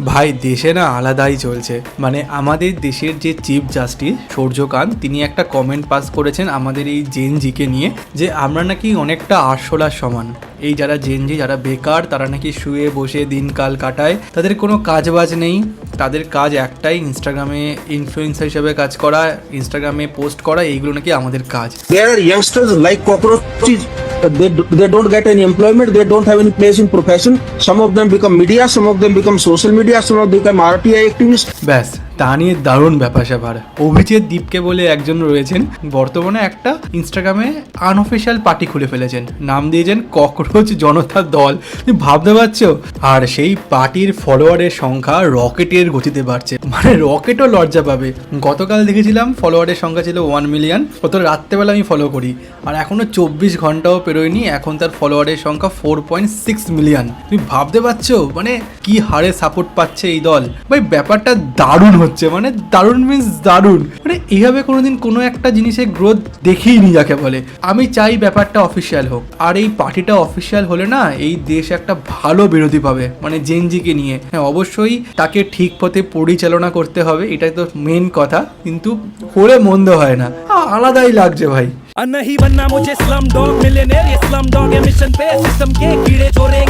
ভাই দেশে না আলাদাই চলছে, মানে আমাদের দেশের যে চিফ জাস্টিস সূর্যকান্ত তিনি একটা কমেন্ট পাস করেছেন আমাদের এই জেনজিকে নিয়ে, যে আমরা নাকি অনেকটা আরশোলার সমান। এই যারা জেনজি, যারা বেকার, তারা নাকি শুয়ে বসে দিনকাল কাটায়, তাদের কোনো কাজবাজ নেই, তাদের কাজ একটাই ইনস্টাগ্রামে ইনফ্লুয়েন্সার হিসেবে কাজ করা, ইনস্টাগ্রামে পোস্ট করা, এইগুলো নাকি আমাদের কাজ। There are youngsters like cockroaches. They don't get any employment. They don't have any place in profession. Some of them become media. Some of them become social media. Some of them become RTI activists. ব্যাস, তা নিয়ে দারুণ ব্যাপার স্যাপার। অভিজিৎ দীপকে বলে একজন রয়েছেন, বর্তমানে একটা ইনস্টাগ্রামে আনঅফিসিয়াল পার্টি খুলে ফেলেছেন, নাম দিয়েছেন ককরোচ জনতা দল। তুমি ভাবতে পারছো? আর সেই পার্টির ফলোয়ারের সংখ্যা রকেটের গতিতে বাড়ছে, মানে রকেটও লজ্জা পাবে। গতকাল দেখেছিলাম ফলোয়ারের সংখ্যা ছিল 1 মিলিয়ন, কত রাত্রেবেলা আমি ফলো করি, আর এখনো 24 ঘন্টাও পেরোয়নি, এখন তার ফলোয়ারের সংখ্যা 4.6 মিলিয়ন। তুমি ভাবতে পারছো মানে কি হারে সাপোর্ট পাচ্ছে এই দল? ভাই ব্যাপারটা দারুণ হচ্ছে, মানে দারুণ মিন্স দারুণ, মানে এইভাবে কোনোদিন কোনো একটা জিনিসের গ্রোথ দেখিনি যাকে বলে। আমি চাই ব্যাপারটা অফিসিয়াল হোক, আর এই পার্টিটা অফিসিয়াল হলে না এই দেশ একটা ভালো বিরোধী পাবে, মানে জেনজিকে নিয়ে। হ্যাঁ অবশ্যই তাকে ঠিক পথে পরিচালনা করতে হবে, এটাই তো মেন কথা, কিন্তু হলে মন্দ হয় না। আলাদাই লাগছে ভাই। नहीं बनना मुझे स्लम डॉग मिलियनेयर, ये स्लम डॉग है मिशन पे, सिस्टम के कीड़े चोरे